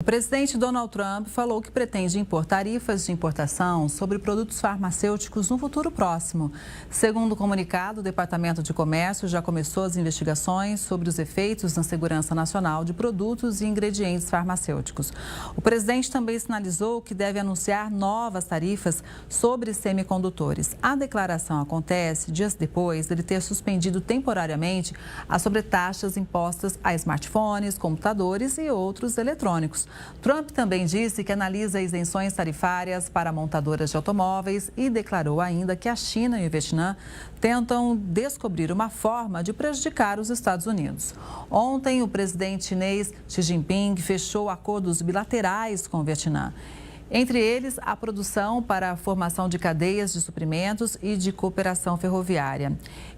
O presidente Donald Trump falou que pretende impor tarifas de importação sobre produtos farmacêuticos no futuro próximo. Segundo o comunicado, o Departamento de Comércio já começou as investigações sobre os efeitos na segurança nacional de produtos e ingredientes farmacêuticos. O presidente também sinalizou que deve anunciar novas tarifas sobre semicondutores. A declaração acontece dias depois dele ter suspendido temporariamente as sobretaxas impostas a smartphones, computadores e outros eletrônicos. Trump também disse que analisa isenções tarifárias para montadoras de automóveis e declarou ainda que a China e o Vietnã tentam descobrir uma forma de prejudicar os Estados Unidos. Ontem, o presidente chinês Xi Jinping fechou acordos bilaterais com o Vietnã. Entre eles, a produção para a formação de cadeias de suprimentos e de cooperação ferroviária.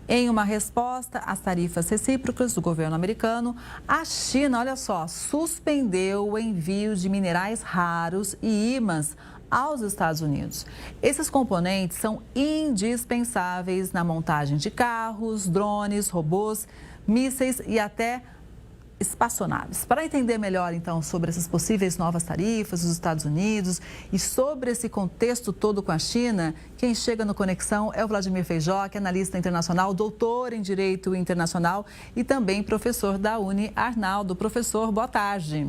Em uma resposta às tarifas recíprocas do governo americano, a China, olha só, suspendeu o envio de minerais raros e ímãs aos Estados Unidos. Esses componentes são indispensáveis na montagem de carros, drones, robôs, mísseis e até espaçonaves. Para entender melhor, então, sobre essas possíveis novas tarifas dos Estados Unidos e sobre esse contexto todo com a China, quem chega no Conexão é o Vladimir Feijó, que é analista internacional, doutor em Direito Internacional e também professor da Uni Arnaldo. Professor, boa tarde.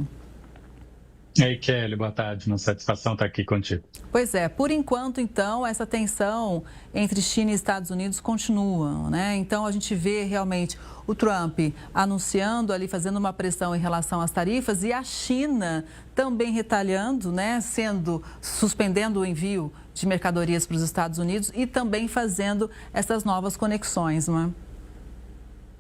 Ei, Kelly, boa tarde. Uma satisfação estar aqui contigo. Pois é, por enquanto, então, essa tensão entre China e Estados Unidos continua, né? Então, a gente vê realmente o Trump anunciando ali, fazendo uma pressão em relação às tarifas e a China também retaliando, né? Suspendendo o envio de mercadorias para os Estados Unidos e também fazendo essas novas conexões, não é?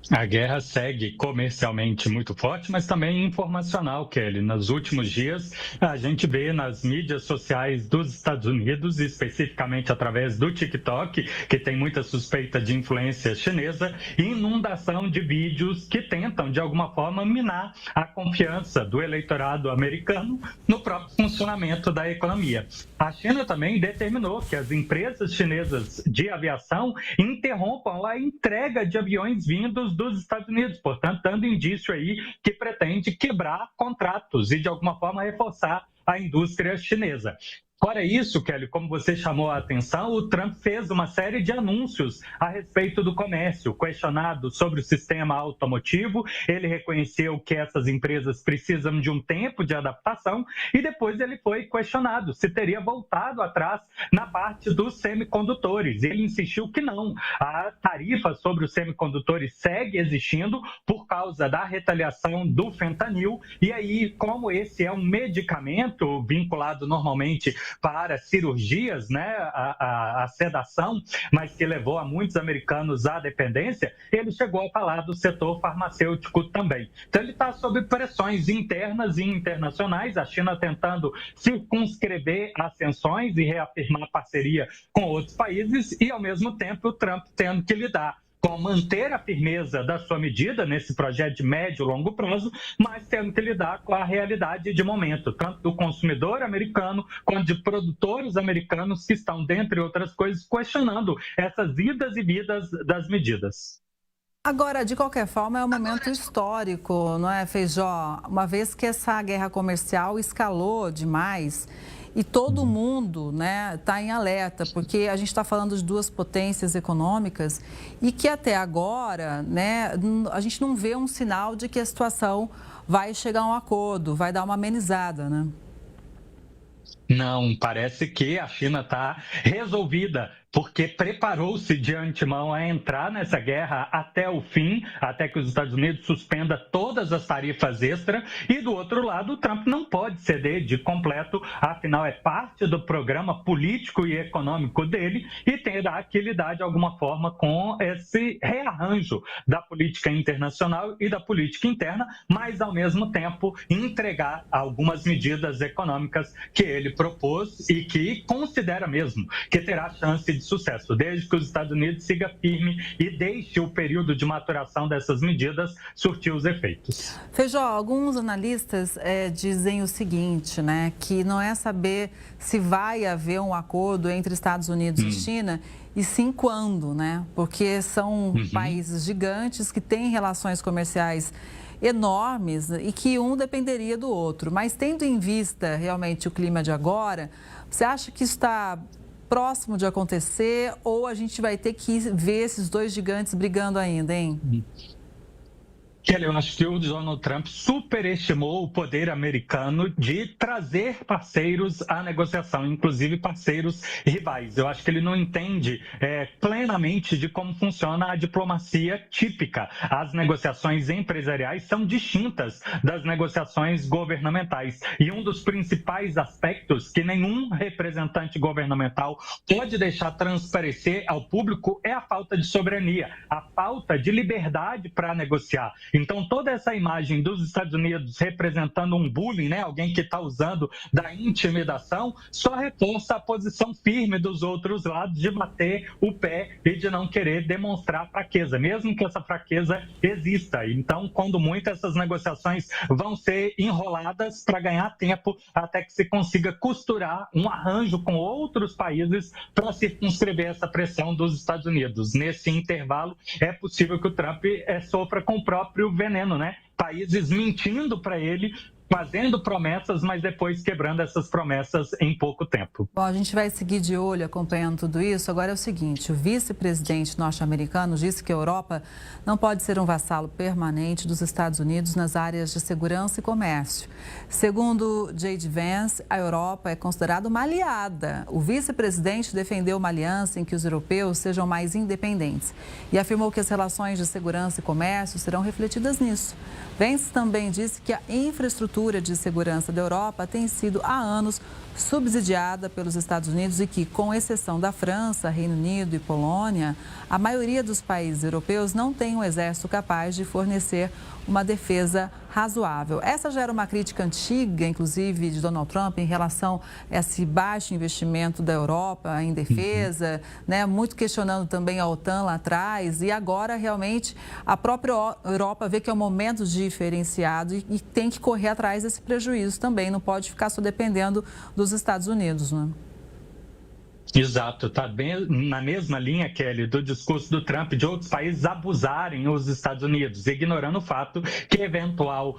A guerra segue comercialmente muito forte, mas também informacional, Kelly. Nos últimos dias, a gente vê nas mídias sociais dos Estados Unidos, especificamente através do TikTok, que tem muita suspeita de influência chinesa, inundação de vídeos que tentam, de alguma forma, minar a confiança do eleitorado americano no próprio funcionamento da economia. A China também determinou que as empresas chinesas de aviação interrompam a entrega de aviões vindos dos Estados Unidos, portanto, dando indício aí que pretende quebrar contratos e, de alguma forma, reforçar a indústria chinesa. Fora isso, Kelly, como você chamou a atenção, o Trump fez uma série de anúncios a respeito do comércio. Questionado sobre o sistema automotivo, ele reconheceu que essas empresas precisam de um tempo de adaptação e depois ele foi questionado se teria voltado atrás na parte dos semicondutores. Ele insistiu que não. A tarifa sobre os semicondutores segue existindo por causa da retaliação do fentanil. E aí, como esse é um medicamento vinculado normalmente para cirurgias, né, a sedação, mas que levou a muitos americanos à dependência, ele chegou a falar do setor farmacêutico também. Então ele está sob pressões internas e internacionais, a China tentando circunscrever as sanções e reafirmar parceria com outros países e, ao mesmo tempo, o Trump tendo que lidar com manter a firmeza da sua medida nesse projeto de médio e longo prazo, mas tendo que lidar com a realidade de momento, tanto do consumidor americano quanto de produtores americanos que estão, dentre outras coisas, questionando essas idas e vindas das medidas. Agora, de qualquer forma, é um momento histórico, não é, Feijó? Uma vez que essa guerra comercial escalou demais e todo mundo, né, está em alerta, porque a gente está falando de duas potências econômicas e que até agora, né, a gente não vê um sinal de que a situação vai chegar a um acordo, vai dar uma amenizada, né? Não, parece que a China está resolvida, porque preparou-se de antemão a entrar nessa guerra até o fim, até que os Estados Unidos suspenda todas as tarifas extra. E, do outro lado, o Trump não pode ceder de completo, afinal é parte do programa político e econômico dele e terá que lidar de alguma forma com esse rearranjo da política internacional e da política interna, mas, ao mesmo tempo, entregar algumas medidas econômicas que ele propôs e que considera mesmo que terá chance de sucesso, desde que os Estados Unidos siga firme e deixe o período de maturação dessas medidas surtir os efeitos. Feijó, alguns analistas dizem o seguinte, né, que não é saber se vai haver um acordo entre Estados Unidos e China, e sim quando, né, porque são países gigantes que têm relações comerciais enormes e que um dependeria do outro. Mas tendo em vista realmente o clima de agora, você acha que está próximo de acontecer ou a gente vai ter que ver esses dois gigantes brigando ainda, hein? Kelly, eu acho que o Donald Trump superestimou o poder americano de trazer parceiros à negociação, inclusive parceiros rivais. Eu acho que ele não entende plenamente de como funciona a diplomacia típica. As negociações empresariais são distintas das negociações governamentais. E um dos principais aspectos que nenhum representante governamental pode deixar transparecer ao público é a falta de soberania, a falta de liberdade para negociar. Então, toda essa imagem dos Estados Unidos representando um bullying, né, alguém que está usando da intimidação, só reforça a posição firme dos outros lados de bater o pé e de não querer demonstrar fraqueza, mesmo que essa fraqueza exista. Então, quando muito, essas negociações vão ser enroladas para ganhar tempo até que se consiga costurar um arranjo com outros países para circunscrever essa pressão dos Estados Unidos. Nesse intervalo, é possível que o Trump sofra com o próprio veneno, né? Países mentindo para ele, fazendo promessas, mas depois quebrando essas promessas em pouco tempo. Bom, a gente vai seguir de olho acompanhando tudo isso. Agora é o seguinte, o vice-presidente norte-americano disse que a Europa não pode ser um vassalo permanente dos Estados Unidos nas áreas de segurança e comércio. Segundo J.D. Vance, a Europa é considerada uma aliada. O vice-presidente defendeu uma aliança em que os europeus sejam mais independentes e afirmou que as relações de segurança e comércio serão refletidas nisso. Vance também disse que a infraestrutura de segurança da Europa tem sido há anos subsidiada pelos Estados Unidos e que, com exceção da França, Reino Unido e Polônia, a maioria dos países europeus não tem um exército capaz de fornecer uma defesa razoável. Essa já era uma crítica antiga, inclusive, de Donald Trump em relação a esse baixo investimento da Europa em defesa, né? Muito questionando também a OTAN lá atrás. E agora, realmente, a própria Europa vê que é um momento diferenciado e tem que correr atrás desse prejuízo também. Não pode ficar só dependendo dos Estados Unidos, né? Exato, está bem na mesma linha, Kelly, do discurso do Trump de outros países abusarem os Estados Unidos, ignorando o fato que eventual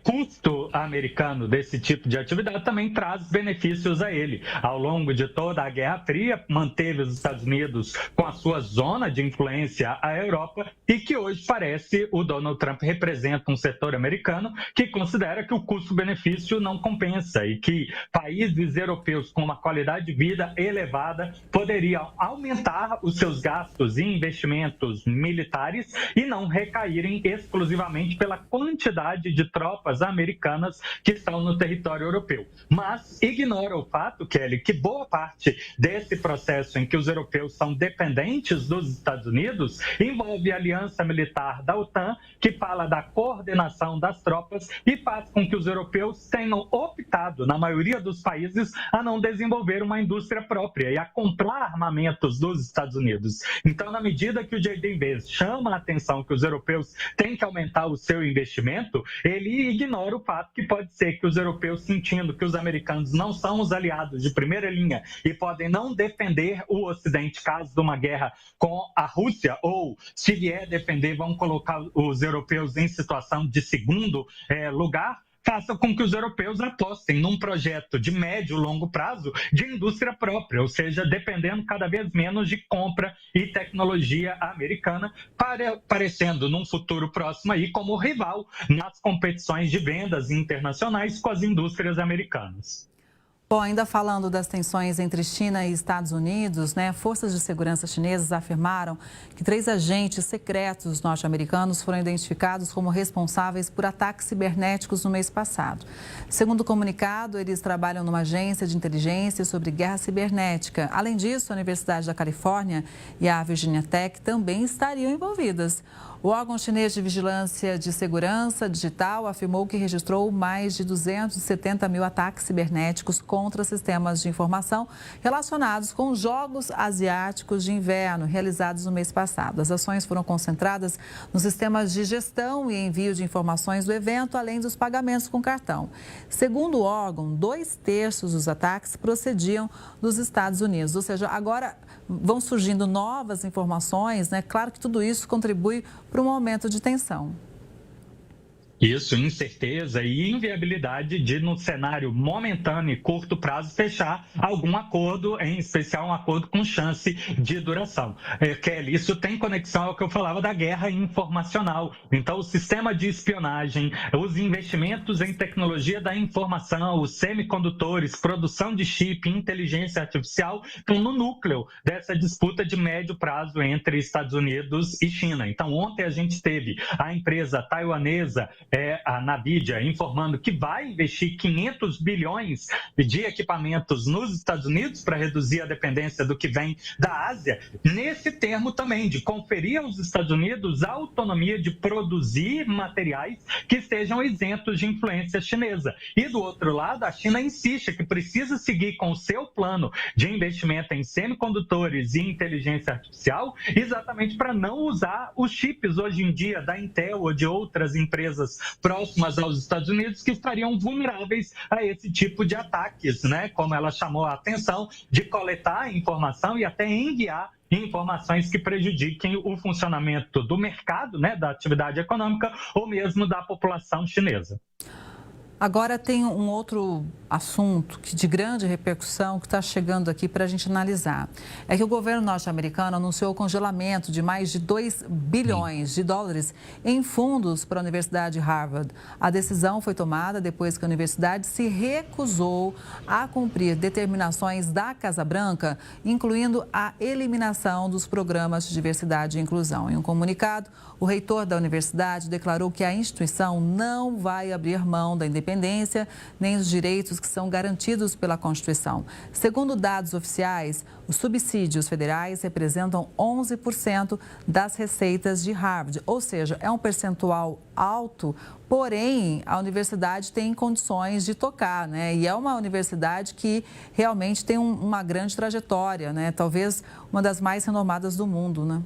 custo americano desse tipo de atividade também traz benefícios a ele. Ao longo de toda a Guerra Fria, manteve os Estados Unidos com a sua zona de influência à Europa e que hoje parece o Donald Trump representa um setor americano que considera que o custo-benefício não compensa e que países europeus com uma qualidade de vida elevada poderiam aumentar os seus gastos e investimentos militares e não recaírem exclusivamente pela quantidade de tropas americanas que estão no território europeu. Mas ignora o fato, Kelly, que boa parte desse processo em que os europeus são dependentes dos Estados Unidos envolve a aliança militar da OTAN, que fala da coordenação das tropas e faz com que os europeus tenham optado, na maioria dos países, a não desenvolver uma indústria própria e a comprar armamentos dos Estados Unidos. Então, na medida que o J.D. Vance chama a atenção que os europeus têm que aumentar o seu investimento, ele ignora o fato que pode ser que os europeus, sentindo que os americanos não são os aliados de primeira linha e podem não defender o Ocidente caso de uma guerra com a Rússia, ou se vier defender, vão colocar os europeus em situação de segundo lugar, faça com que os europeus apostem num projeto de médio e longo prazo de indústria própria, ou seja, dependendo cada vez menos de compra e tecnologia americana, parecendo num futuro próximo aí como rival nas competições de vendas internacionais com as indústrias americanas. Bom, ainda falando das tensões entre China e Estados Unidos, né? Forças de segurança chinesas afirmaram que 3 agentes secretos norte-americanos foram identificados como responsáveis por ataques cibernéticos no mês passado. Segundo o comunicado, eles trabalham numa agência de inteligência sobre guerra cibernética. Além disso, a Universidade da Califórnia e a Virginia Tech também estariam envolvidas. O órgão chinês de vigilância de segurança digital afirmou que registrou mais de 270 mil ataques cibernéticos contra sistemas de informação relacionados com jogos asiáticos de inverno realizados no mês passado. As ações foram concentradas nos sistemas de gestão e envio de informações do evento, além dos pagamentos com cartão. Segundo o órgão, 2/3 dos ataques procediam dos Estados Unidos, ou seja, agora vão surgindo novas informações, né? Claro que tudo isso contribui para um aumento de tensão. Isso, incerteza e inviabilidade de, no cenário momentâneo e curto prazo, fechar algum acordo, em especial um acordo com chance de duração. Kelly, isso tem conexão ao que eu falava da guerra informacional. Então, o sistema de espionagem, os investimentos em tecnologia da informação, os semicondutores, produção de chip, inteligência artificial, estão no núcleo dessa disputa de médio prazo entre Estados Unidos e China. Então, ontem a gente teve a empresa taiwanesa, a Nvidia, informando que vai investir 500 bilhões de equipamentos nos Estados Unidos para reduzir a dependência do que vem da Ásia, nesse termo também de conferir aos Estados Unidos a autonomia de produzir materiais que estejam isentos de influência chinesa. E do outro lado, a China insiste que precisa seguir com o seu plano de investimento em semicondutores e inteligência artificial, exatamente para não usar os chips hoje em dia da Intel ou de outras empresas próximas aos Estados Unidos que estariam vulneráveis a esse tipo de ataques, né? Como ela chamou a atenção, de coletar informação e até enviar informações que prejudiquem o funcionamento do mercado, né, da atividade econômica ou mesmo da população chinesa. Agora tem um outro assunto de grande repercussão que está chegando aqui para a gente analisar. É que o governo norte-americano anunciou o congelamento de mais de 2 bilhões de dólares em fundos para a Universidade de Harvard. A decisão foi tomada depois que a universidade se recusou a cumprir determinações da Casa Branca, incluindo a eliminação dos programas de diversidade e inclusão. Em um comunicado, o reitor da universidade declarou que a instituição não vai abrir mão da independência nem dos direitos que são garantidos pela Constituição. Segundo dados oficiais, os subsídios federais representam 11% das receitas de Harvard, ou seja, é um percentual alto, porém a universidade tem condições de tocar, né? E é uma universidade que realmente tem uma grande trajetória, né? Talvez uma das mais renomadas do mundo, né?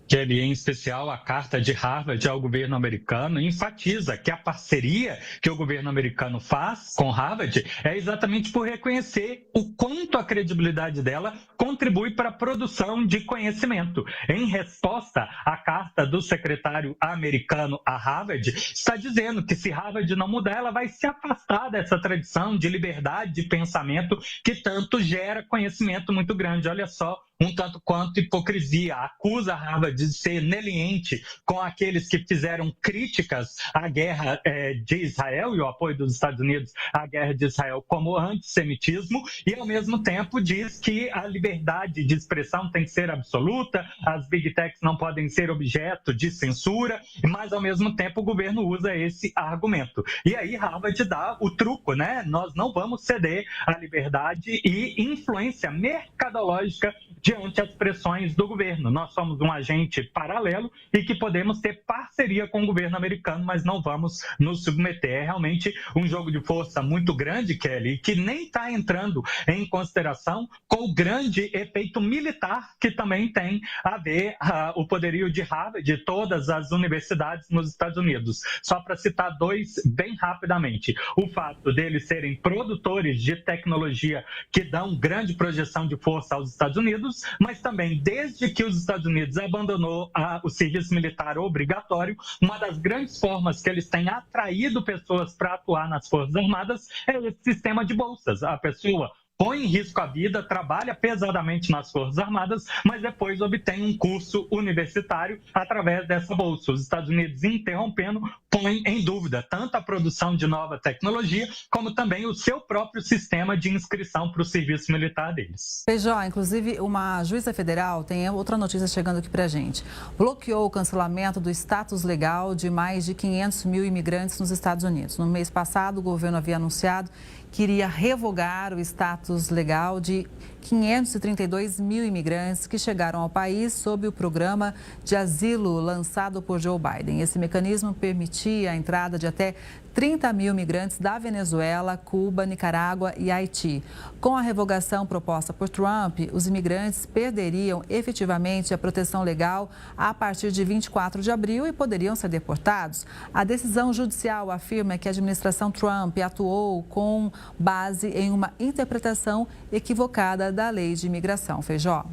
Kelly, em especial a carta de Harvard ao governo americano, enfatiza que a parceria que o governo americano faz com Harvard é exatamente por reconhecer o quanto a credibilidade dela contribui para a produção de conhecimento. Em resposta, a carta do secretário americano a Harvard está dizendo que se Harvard não mudar, ela vai se afastar dessa tradição de liberdade de pensamento que tanto gera conhecimento muito grande. Olha só, um tanto quanto hipocrisia. Acusa Harvard de ser leniente com aqueles que fizeram críticas à guerra de Israel e o apoio dos Estados Unidos à guerra de Israel como antissemitismo e, ao mesmo tempo, diz que a liberdade de expressão tem que ser absoluta, as big techs não podem ser objeto de censura, mas, ao mesmo tempo, o governo usa esse argumento. E aí Harvard dá o truco, né? Nós não vamos ceder à liberdade e influência mercadológica diante as pressões do governo. Nós somos um agente paralelo e que podemos ter parceria com o governo americano, mas não vamos nos submeter. É realmente um jogo de força muito grande, Kelly, que nem está entrando em consideração com o grande efeito militar que também tem a ver o poderio de Harvard e de todas as universidades nos Estados Unidos. Só para citar dois bem rapidamente. O fato deles serem produtores de tecnologia que dão grande projeção de força aos Estados Unidos, mas também, desde que os Estados Unidos abandonou o serviço militar obrigatório, uma das grandes formas que eles têm atraído pessoas para atuar nas Forças Armadas é esse sistema de bolsas. A pessoa põe em risco a vida, trabalha pesadamente nas Forças Armadas, mas depois obtém um curso universitário através dessa bolsa. Os Estados Unidos, interrompendo, põe em dúvida tanto a produção de nova tecnologia, como também o seu próprio sistema de inscrição para o serviço militar deles. Feijó, inclusive, uma juíza federal, tem outra notícia chegando aqui para a gente, bloqueou o cancelamento do status legal de mais de 500 mil imigrantes nos Estados Unidos. No mês passado, o governo havia anunciado que iria revogar o status legal de 532 mil imigrantes que chegaram ao país sob o programa de asilo lançado por Joe Biden. Esse mecanismo permitia a entrada de até 30 mil migrantes da Venezuela, Cuba, Nicarágua e Haiti. Com a revogação proposta por Trump, os imigrantes perderiam efetivamente a proteção legal a partir de 24 de abril e poderiam ser deportados. A decisão judicial afirma que a administração Trump atuou com base em uma interpretação equivocada da lei de imigração. Feijó.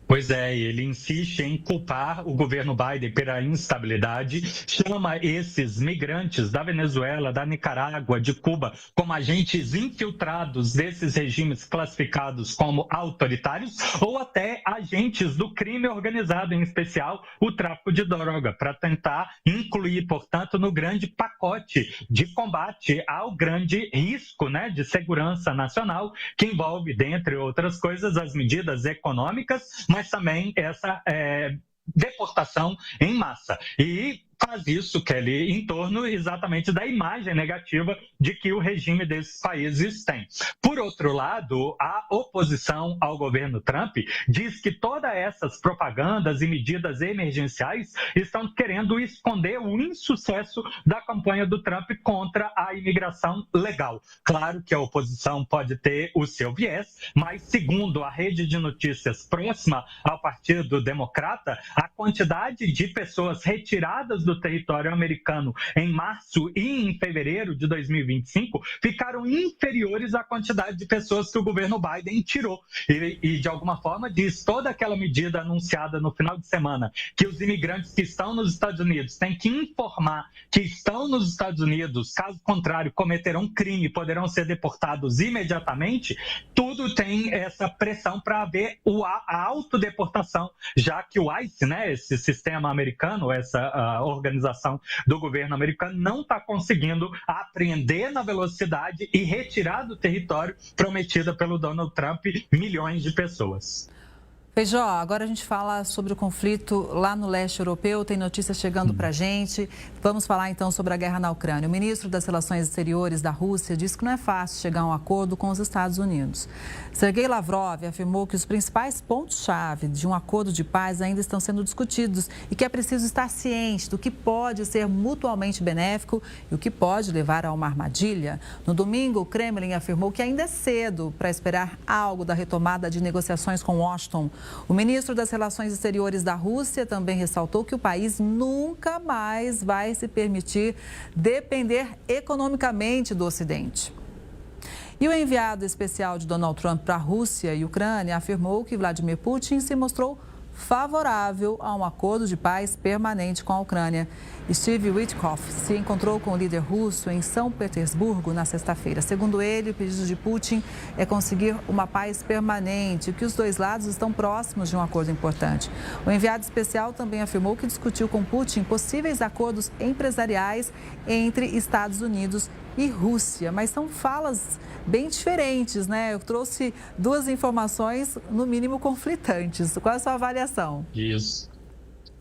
Pois é, ele insiste em culpar o governo Biden pela instabilidade, chama esses migrantes da Venezuela, da Nicarágua, de Cuba, como agentes infiltrados desses regimes classificados como autoritários ou até agentes do crime organizado, em especial o tráfico de droga, para tentar incluir, portanto, no grande pacote de combate ao grande risco, né, de segurança nacional, que envolve, dentre outras coisas, as medidas econômicas, mas também essa deportação em massa. E faz isso, Kelly, em torno exatamente da imagem negativa de que o regime desses países tem. Por outro lado, a oposição ao governo Trump diz que todas essas propagandas e medidas emergenciais estão querendo esconder o insucesso da campanha do Trump contra a imigração legal. Claro que a oposição pode ter o seu viés, mas segundo a rede de notícias próxima ao Partido Democrata, a quantidade de pessoas retiradas do território americano em março e em fevereiro de 2025 ficaram inferiores à quantidade de pessoas que o governo Biden tirou. E de alguma forma, diz toda aquela medida anunciada no final de semana, que os imigrantes que estão nos Estados Unidos têm que informar que estão nos Estados Unidos, caso contrário, cometerão crime e poderão ser deportados imediatamente, tudo tem essa pressão para haver a autodeportação, já que o ICE, né, esse sistema americano, essa organização do governo americano, não está conseguindo apreender na velocidade e retirar do território prometida pelo Donald Trump milhões de pessoas. Feijó, agora a gente fala sobre o conflito lá no leste europeu, tem notícias chegando para a gente. Vamos falar então sobre a guerra na Ucrânia. O ministro das Relações Exteriores da Rússia disse que não é fácil chegar a um acordo com os Estados Unidos. Sergei Lavrov afirmou que os principais pontos-chave de um acordo de paz ainda estão sendo discutidos e que é preciso estar ciente do que pode ser mutuamente benéfico e o que pode levar a uma armadilha. No domingo, o Kremlin afirmou que ainda é cedo para esperar algo da retomada de negociações com Washington. O ministro das Relações Exteriores da Rússia também ressaltou que o país nunca mais vai se permitir depender economicamente do Ocidente. E o enviado especial de Donald Trump para a Rússia e Ucrânia afirmou que Vladimir Putin se mostrou favorável a um acordo de paz permanente com a Ucrânia. Steve Witkoff se encontrou com o líder russo em São Petersburgo na sexta-feira. Segundo ele, o pedido de Putin é conseguir uma paz permanente e que os dois lados estão próximos de um acordo importante. O enviado especial também afirmou que discutiu com Putin possíveis acordos empresariais entre Estados Unidos e Rússia, mas são falas bem diferentes, né? Eu trouxe duas informações, no mínimo, conflitantes. Qual é a sua avaliação? Isso.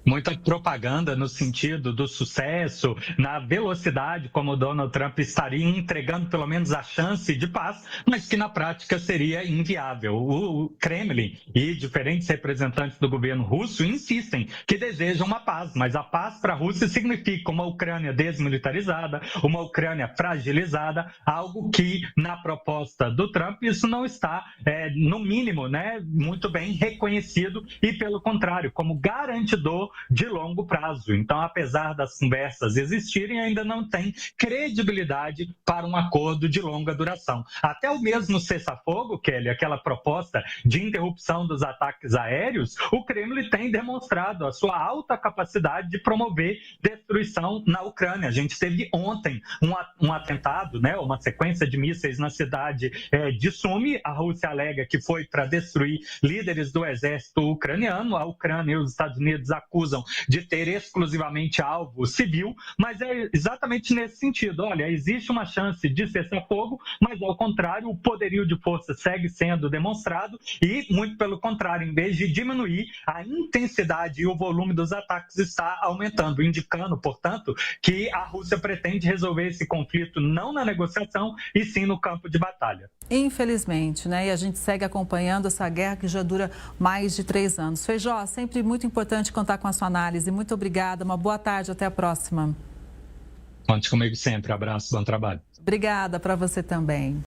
Muita propaganda no sentido do sucesso, na velocidade como o Donald Trump estaria entregando pelo menos a chance de paz, mas que na prática seria inviável. O Kremlin e diferentes representantes do governo russo insistem que desejam uma paz, mas a paz para a Rússia significa uma Ucrânia desmilitarizada, uma Ucrânia fragilizada, algo que na proposta do Trump isso não está, no mínimo, né, muito bem reconhecido e pelo contrário, como garantidor de longo prazo. Então, apesar das conversas existirem, ainda não tem credibilidade para um acordo de longa duração. Até o mesmo cessar-fogo, Kelly, aquela proposta de interrupção dos ataques aéreos, o Kremlin tem demonstrado a sua alta capacidade de promover destruição na Ucrânia. A gente teve ontem um atentado, né, uma sequência de mísseis na cidade de Sumi. A Rússia alega que foi para destruir líderes do exército ucraniano. A Ucrânia e os Estados Unidos acusam de ter exclusivamente alvo civil, mas é exatamente nesse sentido. Olha, existe uma chance de cessar-fogo, mas ao contrário, o poderio de força segue sendo demonstrado e, muito pelo contrário, em vez de diminuir, a intensidade e o volume dos ataques está aumentando, indicando, portanto, que a Rússia pretende resolver esse conflito não na negociação, e sim no campo de batalha. Infelizmente, né? E a gente segue acompanhando essa guerra que já dura mais de 3 anos. Feijó, sempre muito importante contar com a sua análise. Muito obrigada, uma boa tarde, até a próxima. Conte comigo sempre, abraço, bom trabalho. Obrigada para você também.